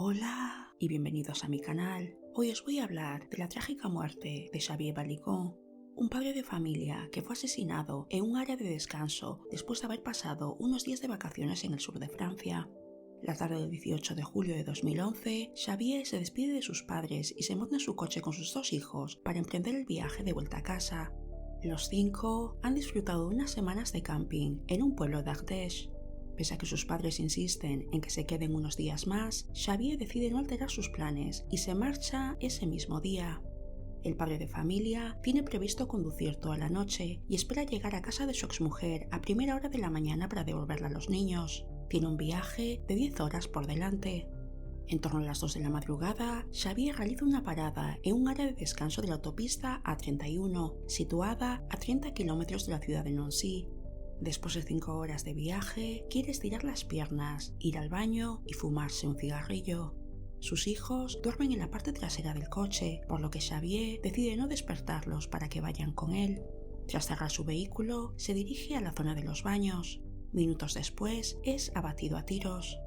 Hola y bienvenidos a mi canal. Hoy os voy a hablar de la trágica muerte de Xavier Balicón, un padre de familia que fue asesinado en un área de descanso después de haber pasado unos días de vacaciones en el sur de Francia. La tarde del 18 de julio de 2011, Xavier se despide de sus padres y se monta en su coche con sus dos hijos para emprender el viaje de vuelta a casa. Los cinco han disfrutado de unas semanas de camping en un pueblo de Ardèche. Pese a que sus padres insisten en que se queden unos días más, Xavier decide no alterar sus planes y se marcha ese mismo día. El padre de familia tiene previsto conducir toda la noche y espera llegar a casa de su exmujer a primera hora de la mañana para devolverla a los niños. Tiene un viaje de 10 horas por delante. En torno a las 2 de la madrugada, Xavier realiza una parada en un área de descanso de la autopista A31, situada a 30 kilómetros de la ciudad de Nancy. Después de 5 horas de viaje, quiere estirar las piernas, ir al baño y fumarse un cigarrillo. Sus hijos duermen en la parte trasera del coche, por lo que Xavier decide no despertarlos para que vayan con él. Tras cerrar su vehículo, se dirige a la zona de los baños. Minutos después, es abatido a tiros.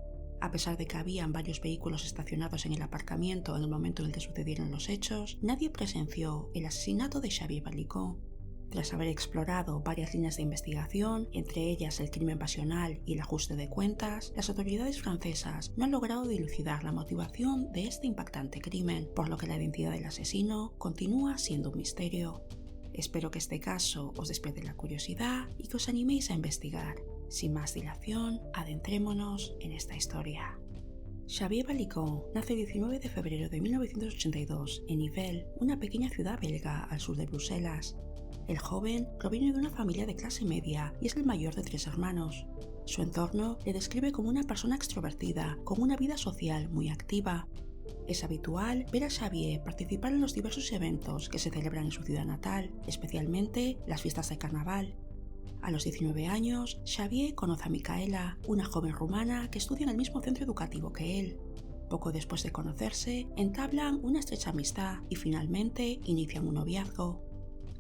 A pesar de que habían varios vehículos estacionados en el aparcamiento en el momento en el que sucedieron los hechos, nadie presenció el asesinato de Xavier Balicón. Tras haber explorado varias líneas de investigación, entre ellas el crimen pasional y el ajuste de cuentas, las autoridades francesas no han logrado dilucidar la motivación de este impactante crimen, por lo que la identidad del asesino continúa siendo un misterio. Espero que este caso os despierte la curiosidad y que os animéis a investigar. Sin más dilación, adentrémonos en esta historia. Xavier Balicón nace el 19 de febrero de 1982 en Nivelles, una pequeña ciudad belga al sur de Bruselas. El joven proviene de una familia de clase media y es el mayor de 3 hermanos. Su entorno le describe como una persona extrovertida, con una vida social muy activa. Es habitual ver a Xavier participar en los diversos eventos que se celebran en su ciudad natal, especialmente las fiestas de carnaval. A los 19 años, Xavier conoce a Micaela, una joven rumana que estudia en el mismo centro educativo que él. Poco después de conocerse, entablan una estrecha amistad y finalmente inician un noviazgo.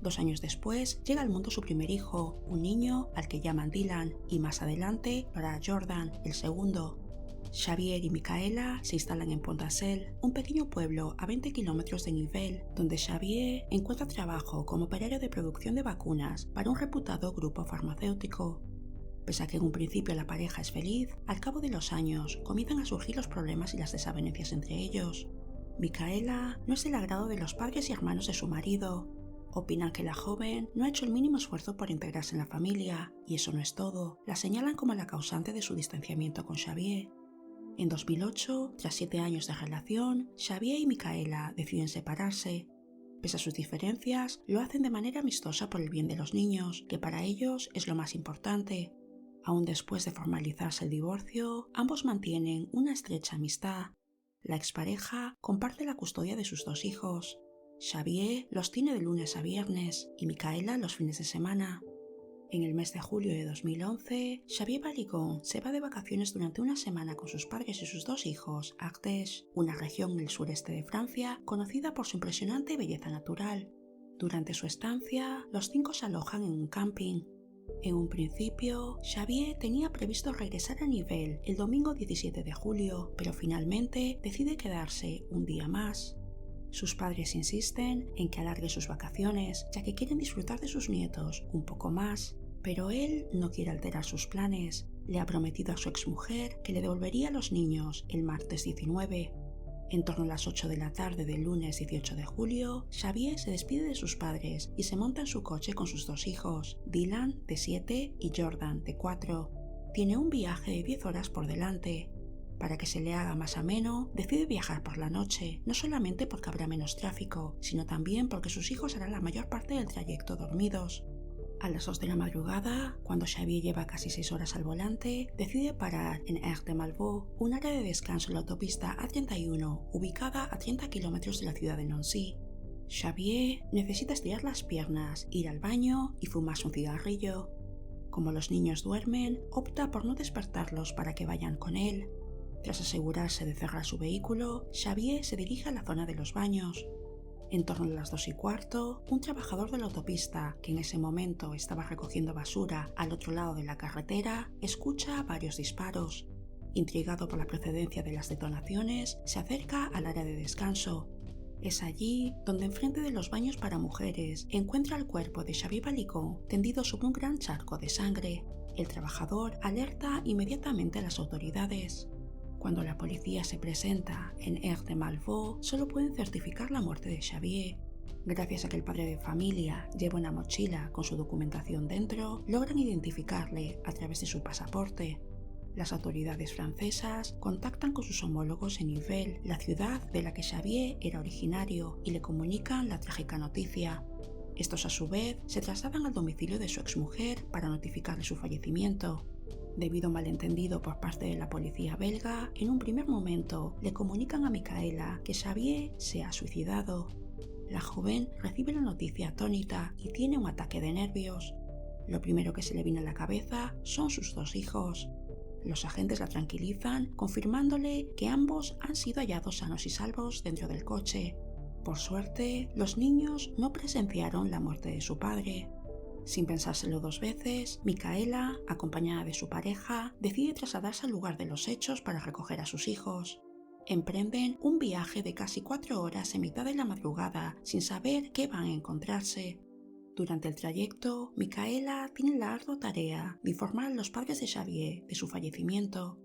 2 años después, llega al mundo su primer hijo, un niño al que llaman Dylan, y más adelante lo hará Jordan, el segundo. Xavier y Micaela se instalan en Pont-à-Celle, un pequeño pueblo a 20 kilómetros de Nivelles, donde Xavier encuentra trabajo como operario de producción de vacunas para un reputado grupo farmacéutico. Pese a que en un principio la pareja es feliz, al cabo de los años comienzan a surgir los problemas y las desavenencias entre ellos. Micaela no es del agrado de los padres y hermanos de su marido. Opinan que la joven no ha hecho el mínimo esfuerzo por integrarse en la familia, y eso no es todo, la señalan como la causante de su distanciamiento con Xavier. En 2008, tras 7 años de relación, Xavier y Micaela deciden separarse. Pese a sus diferencias, lo hacen de manera amistosa por el bien de los niños, que para ellos es lo más importante. Aún después de formalizarse el divorcio, ambos mantienen una estrecha amistad. La expareja comparte la custodia de sus 2 hijos. Xavier los tiene de lunes a viernes y Micaela los fines de semana. En el mes de julio de 2011, Xavier Balicón se va de vacaciones durante una semana con sus padres y sus 2 hijos a Ardèche, una región en el sureste de Francia conocida por su impresionante belleza natural. Durante su estancia, los 5 se alojan en un camping. En un principio, Xavier tenía previsto regresar a Nivelles el domingo 17 de julio, pero finalmente decide quedarse un día más. Sus padres insisten en que alargue sus vacaciones, ya que quieren disfrutar de sus nietos un poco más, pero él no quiere alterar sus planes. Le ha prometido a su exmujer que le devolvería a los niños el martes 19. En torno a las 8 de la tarde del lunes 18 de julio, Xavier se despide de sus padres y se monta en su coche con sus 2 hijos, Dylan, de 7, y Jordan, de 4. Tiene un viaje de 10 horas por delante. Para que se le haga más ameno, decide viajar por la noche, no solamente porque habrá menos tráfico, sino también porque sus hijos harán la mayor parte del trayecto dormidos. A las 2 de la madrugada, cuando Xavier lleva casi 6 horas al volante, decide parar en Aire de Malvaux, un área de descanso en la autopista A31, ubicada a 30 kilómetros de la ciudad de Nancy. Xavier necesita estirar las piernas, ir al baño y fumarse un cigarrillo. Como los niños duermen, opta por no despertarlos para que vayan con él. Tras asegurarse de cerrar su vehículo, Xavier se dirige a la zona de los baños. En torno a las 2:15, un trabajador de la autopista, que en ese momento estaba recogiendo basura al otro lado de la carretera, escucha varios disparos. Intrigado por la procedencia de las detonaciones, se acerca al área de descanso. Es allí donde, enfrente de los baños para mujeres, encuentra el cuerpo de Xavier Balicón tendido sobre un gran charco de sangre. El trabajador alerta inmediatamente a las autoridades. Cuando la policía se presenta en Aire de Malvaux, solo pueden certificar la muerte de Xavier. Gracias a que el padre de familia lleva una mochila con su documentación dentro, logran identificarle a través de su pasaporte. Las autoridades francesas contactan con sus homólogos en Nivelles, la ciudad de la que Xavier era originario, y le comunican la trágica noticia. Estos, a su vez, se trasladan al domicilio de su exmujer para notificarle su fallecimiento. Debido a un malentendido por parte de la policía belga, en un primer momento le comunican a Micaela que Xavier se ha suicidado. La joven recibe la noticia atónita y tiene un ataque de nervios. Lo primero que se le viene a la cabeza son sus 2 hijos. Los agentes la tranquilizan, confirmándole que ambos han sido hallados sanos y salvos dentro del coche. Por suerte, los niños no presenciaron la muerte de su padre. Sin pensárselo 2 veces, Micaela, acompañada de su pareja, decide trasladarse al lugar de los hechos para recoger a sus hijos. Emprenden un viaje de casi 4 horas en mitad de la madrugada, sin saber qué van a encontrarse. Durante el trayecto, Micaela tiene la ardua tarea de informar a los padres de Xavier de su fallecimiento.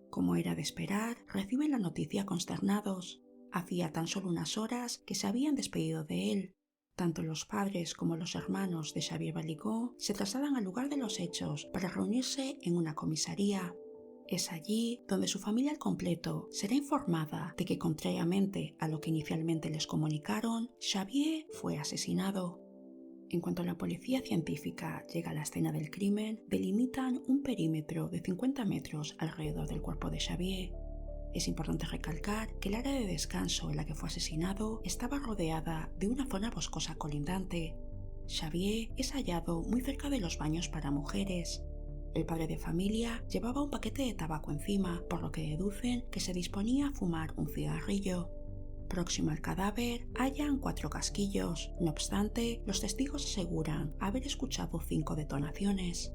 Como era de esperar, reciben la noticia consternados. Hacía tan solo unas horas que se habían despedido de él. Tanto los padres como los hermanos de Xavier Balicón se trasladan al lugar de los hechos para reunirse en una comisaría. Es allí donde su familia al completo será informada de que, contrariamente a lo que inicialmente les comunicaron, Xavier fue asesinado. En cuanto la policía científica llega a la escena del crimen, delimitan un perímetro de 50 metros alrededor del cuerpo de Xavier. Es importante recalcar que el área de descanso en la que fue asesinado estaba rodeada de una zona boscosa colindante. Xavier es hallado muy cerca de los baños para mujeres. El padre de familia llevaba un paquete de tabaco encima, por lo que deducen que se disponía a fumar un cigarrillo. Próximo al cadáver, hallan 4 casquillos. No obstante, los testigos aseguran haber escuchado 5 detonaciones.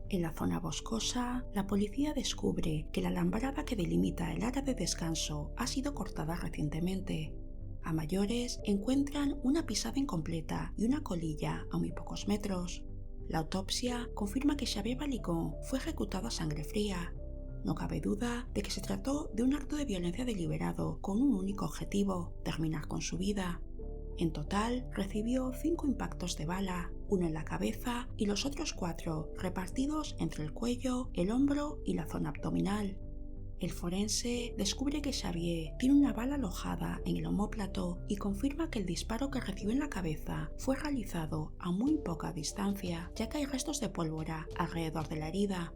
En la zona boscosa, la policía descubre que la alambrada que delimita el área de descanso ha sido cortada recientemente. A mayores, encuentran una pisada incompleta y una colilla a muy pocos metros. La autopsia confirma que Xavier Balicón fue ejecutado a sangre fría. No cabe duda de que se trató de un acto de violencia deliberado con un único objetivo: terminar con su vida. En total, recibió 5 impactos de bala, 1 en la cabeza y los otros 4 repartidos entre el cuello, el hombro y la zona abdominal. El forense descubre que Xavier tiene una bala alojada en el omóplato y confirma que el disparo que recibió en la cabeza fue realizado a muy poca distancia, ya que hay restos de pólvora alrededor de la herida.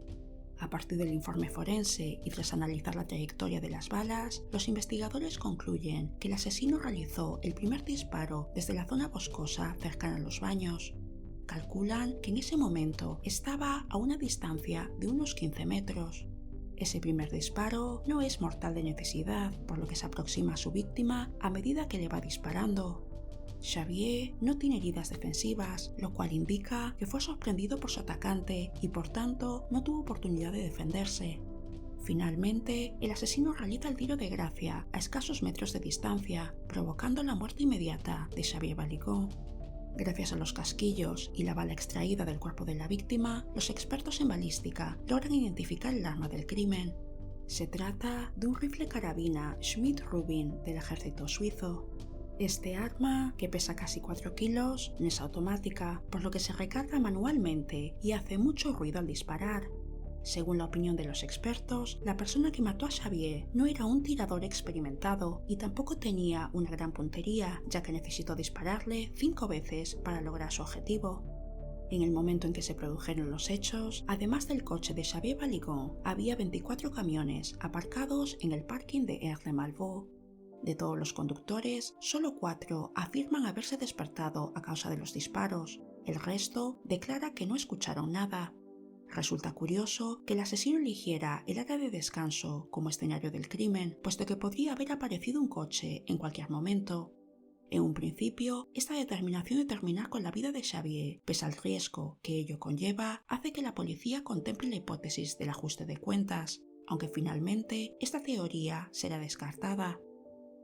A partir del informe forense y tras analizar la trayectoria de las balas, los investigadores concluyen que el asesino realizó el primer disparo desde la zona boscosa cercana a los baños. Calculan que en ese momento estaba a una distancia de unos 15 metros. Ese primer disparo no es mortal de necesidad, por lo que se aproxima a su víctima a medida que le va disparando. Xavier no tiene heridas defensivas, lo cual indica que fue sorprendido por su atacante y por tanto no tuvo oportunidad de defenderse. Finalmente, el asesino realiza el tiro de gracia a escasos metros de distancia, provocando la muerte inmediata de Xavier Balicón. Gracias a los casquillos y la bala extraída del cuerpo de la víctima, los expertos en balística logran identificar el arma del crimen. Se trata de un rifle carabina Schmidt-Rubin del ejército suizo. Este arma, que pesa casi 4 kilos, no es automática, por lo que se recarga manualmente y hace mucho ruido al disparar. Según la opinión de los expertos, la persona que mató a Xavier no era un tirador experimentado y tampoco tenía una gran puntería, ya que necesitó dispararle 5 veces para lograr su objetivo. En el momento en que se produjeron los hechos, además del coche de Xavier Balicón, había 24 camiones aparcados en el parking de Aire de Malvaux. De todos los conductores, solo 4 afirman haberse despertado a causa de los disparos. El resto declara que no escucharon nada. Resulta curioso que el asesino eligiera el área de descanso como escenario del crimen, puesto que podría haber aparecido un coche en cualquier momento. En un principio, esta determinación de terminar con la vida de Xavier, pese al riesgo que ello conlleva, hace que la policía contemple la hipótesis del ajuste de cuentas. aunque finalmente esta teoría será descartada.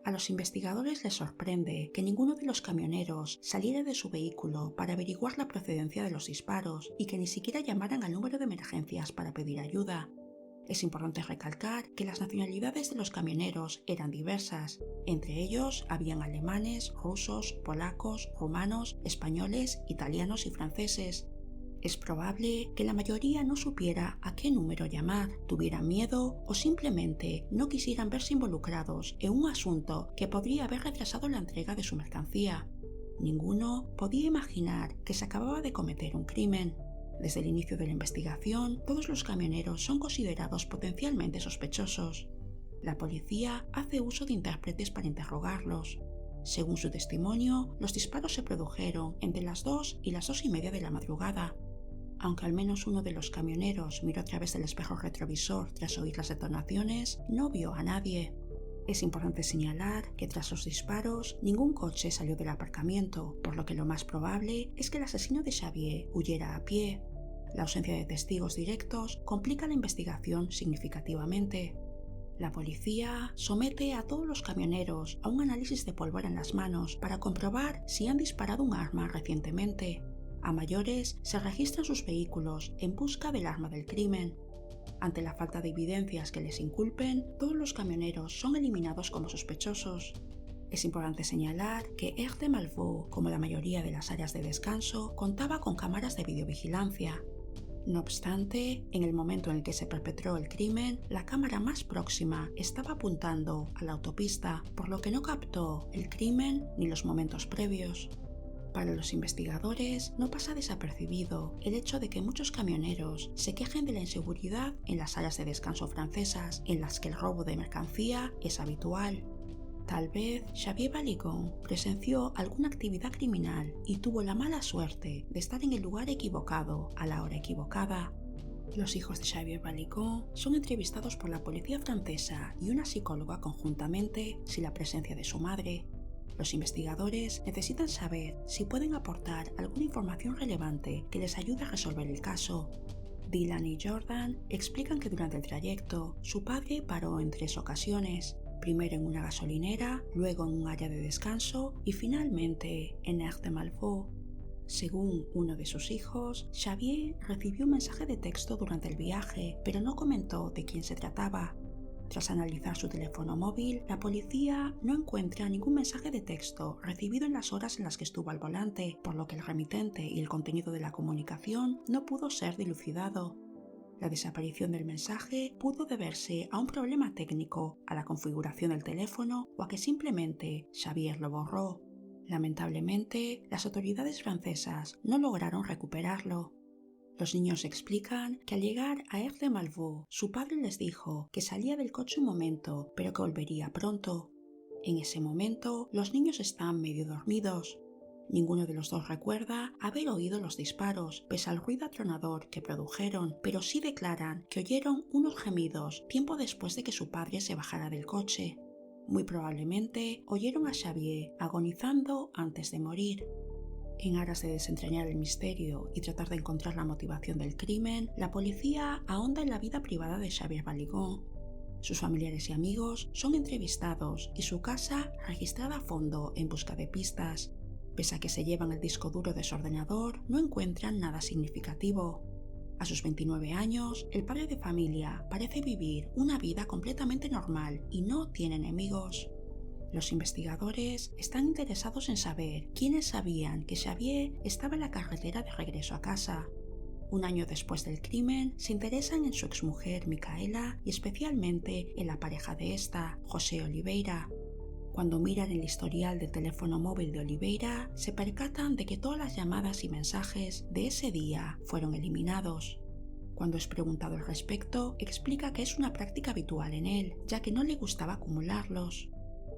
A los investigadores les sorprende que ninguno de los camioneros saliera de su vehículo para averiguar la procedencia de los disparos y que ni siquiera llamaran al número de emergencias para pedir ayuda. Es importante recalcar que las nacionalidades de los camioneros eran diversas. Entre ellos habían alemanes, rusos, polacos, rumanos, españoles, italianos y franceses. Es probable que la mayoría no supiera a qué número llamar, tuvieran miedo o simplemente no quisieran verse involucrados en un asunto que podría haber retrasado la entrega de su mercancía. Ninguno podía imaginar que se acababa de cometer un crimen. Desde el inicio de la investigación, todos los camioneros son considerados potencialmente sospechosos. La policía hace uso de intérpretes para interrogarlos. Según su testimonio, los disparos se produjeron entre las 2 y las 2:30 de la madrugada. Aunque al menos uno de los camioneros miró a través del espejo retrovisor tras oír las detonaciones, no vio a nadie. Es importante señalar que tras los disparos, ningún coche salió del aparcamiento, por lo que lo más probable es que el asesino de Xavier huyera a pie. La ausencia de testigos directos complica la investigación significativamente. La policía somete a todos los camioneros a un análisis de pólvora en las manos para comprobar si han disparado un arma recientemente. A mayores se registran sus vehículos en busca del arma del crimen. Ante la falta de evidencias que les inculpen, todos los camioneros son eliminados como sospechosos. Es importante señalar que Aire de Malvaux, como la mayoría de las áreas de descanso, contaba con cámaras de videovigilancia. No obstante, en el momento en el que se perpetró el crimen, la cámara más próxima estaba apuntando a la autopista, por lo que no captó el crimen ni los momentos previos. Para los investigadores no pasa desapercibido el hecho de que muchos camioneros se quejen de la inseguridad en las áreas de descanso francesas, en las que el robo de mercancía es habitual. Tal vez Xavier Baligon presenció alguna actividad criminal y tuvo la mala suerte de estar en el lugar equivocado a la hora equivocada. Los hijos de Xavier Baligon son entrevistados por la policía francesa y una psicóloga conjuntamente sin la presencia de su madre. Los investigadores necesitan saber si pueden aportar alguna información relevante que les ayude a resolver el caso. Dylan y Jordan explican que durante el trayecto su padre paró en 3 ocasiones, primero en una gasolinera, luego en un área de descanso y finalmente en Aire de Malvaux. Según uno de sus hijos, Xavier recibió un mensaje de texto durante el viaje, pero no comentó de quién se trataba. Tras analizar su teléfono móvil, la policía no encuentra ningún mensaje de texto recibido en las horas en las que estuvo al volante, por lo que el remitente y el contenido de la comunicación no pudo ser dilucidado. La desaparición del mensaje pudo deberse a un problema técnico, a la configuración del teléfono o a que simplemente Xavier lo borró. Lamentablemente, las autoridades francesas no lograron recuperarlo. Los niños explican que al llegar a Aire de Malvaux, su padre les dijo que salía del coche un momento, pero que volvería pronto. En ese momento, los niños están medio dormidos. Ninguno de los dos recuerda haber oído los disparos, pese al ruido atronador que produjeron, pero sí declaran que oyeron unos gemidos tiempo después de que su padre se bajara del coche. Muy probablemente oyeron a Xavier agonizando antes de morir. En aras de desentrañar el misterio y tratar de encontrar la motivación del crimen, la policía ahonda en la vida privada de Xavier Baligon. Sus familiares y amigos son entrevistados y su casa registrada a fondo en busca de pistas. Pese a que se llevan el disco duro de su ordenador, no encuentran nada significativo. A sus 29 años, el padre de familia parece vivir una vida completamente normal y no tiene enemigos. Los investigadores están interesados en saber quiénes sabían que Xavier estaba en la carretera de regreso a casa. Un año después del crimen, se interesan en su exmujer Micaela y especialmente en la pareja de esta, José Oliveira. Cuando miran el historial del teléfono móvil de Oliveira, se percatan de que todas las llamadas y mensajes de ese día fueron eliminados. Cuando es preguntado al respecto, explica que es una práctica habitual en él, ya que no le gustaba acumularlos.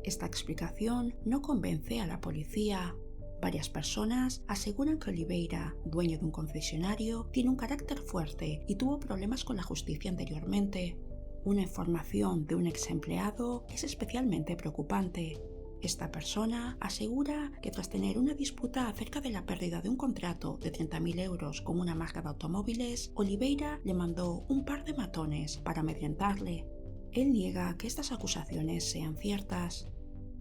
Esta explicación no convence a la policía. Varias personas aseguran que Oliveira, dueño de un concesionario, tiene un carácter fuerte y tuvo problemas con la justicia anteriormente. Una información de un ex empleado es especialmente preocupante. Esta persona asegura que tras tener una disputa acerca de la pérdida de un contrato de 30.000 euros con una marca de automóviles, Oliveira le mandó un par de matones para amedrentarle. Él niega que estas acusaciones sean ciertas.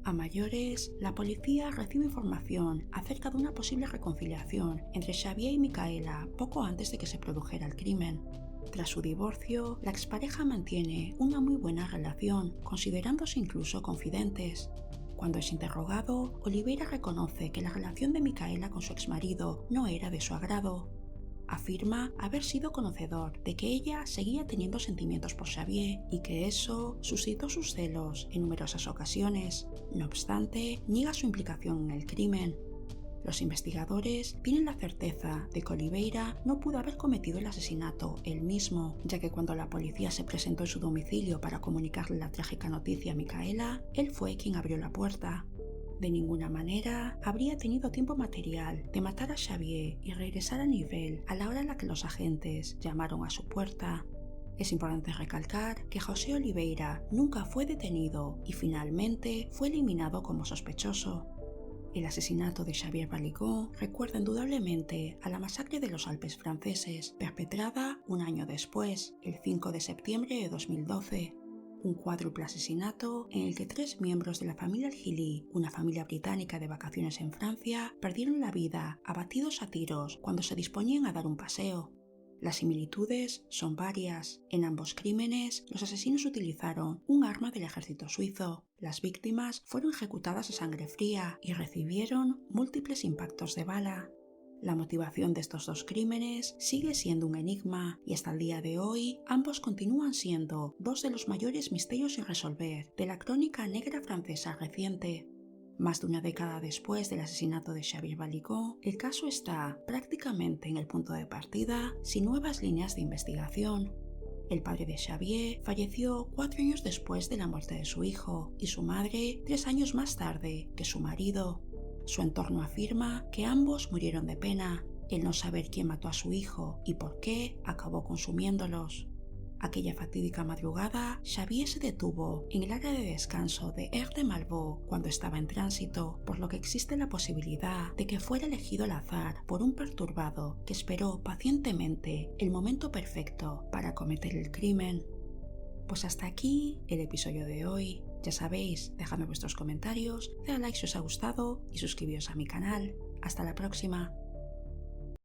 A mayores, la policía recibe información acerca de una posible reconciliación entre Xavier y Micaela poco antes de que se produjera el crimen. Tras su divorcio, la expareja mantiene una muy buena relación, considerándose incluso confidentes. Cuando es interrogado, Oliveira reconoce que la relación de Micaela con su exmarido no era de su agrado. Afirma haber sido conocedor de que ella seguía teniendo sentimientos por Xavier y que eso suscitó sus celos en numerosas ocasiones. No obstante, niega su implicación en el crimen. Los investigadores tienen la certeza de que Oliveira no pudo haber cometido el asesinato él mismo, ya que cuando la policía se presentó en su domicilio para comunicarle la trágica noticia a Micaela, él fue quien abrió la puerta. De ninguna manera habría tenido tiempo material de matar a Xavier y regresar a Nivelles a la hora en la que los agentes llamaron a su puerta. Es importante recalcar que José Oliveira nunca fue detenido y finalmente fue eliminado como sospechoso. El asesinato de Xavier Valiquón recuerda indudablemente a la masacre de los Alpes franceses, perpetrada un año después, el 5 de septiembre de 2012. Un cuádruple asesinato en el que 3 miembros de la familia Argili, una familia británica de vacaciones en Francia, perdieron la vida abatidos a tiros cuando se disponían a dar un paseo. Las similitudes son varias. En ambos crímenes, los asesinos utilizaron un arma del ejército suizo. Las víctimas fueron ejecutadas a sangre fría y recibieron múltiples impactos de bala. La motivación de estos dos crímenes sigue siendo un enigma y hasta el día de hoy ambos continúan siendo dos de los mayores misterios sin resolver de la crónica negra francesa reciente. Más de una década después del asesinato de Xavier Valiquón, el caso está prácticamente en el punto de partida sin nuevas líneas de investigación. El padre de Xavier falleció 4 años después de la muerte de su hijo y su madre 3 años más tarde que su marido. Su entorno afirma que ambos murieron de pena. El no saber quién mató a su hijo y por qué acabó consumiéndolos. Aquella fatídica madrugada, Xavier se detuvo en el área de descanso de Aire de Malbo cuando estaba en tránsito, por lo que existe la posibilidad de que fuera elegido al azar por un perturbado que esperó pacientemente el momento perfecto para cometer el crimen. Pues hasta aquí el episodio de hoy. Ya sabéis, dejadme vuestros comentarios, dadle like si os ha gustado y suscribíos a mi canal. Hasta la próxima.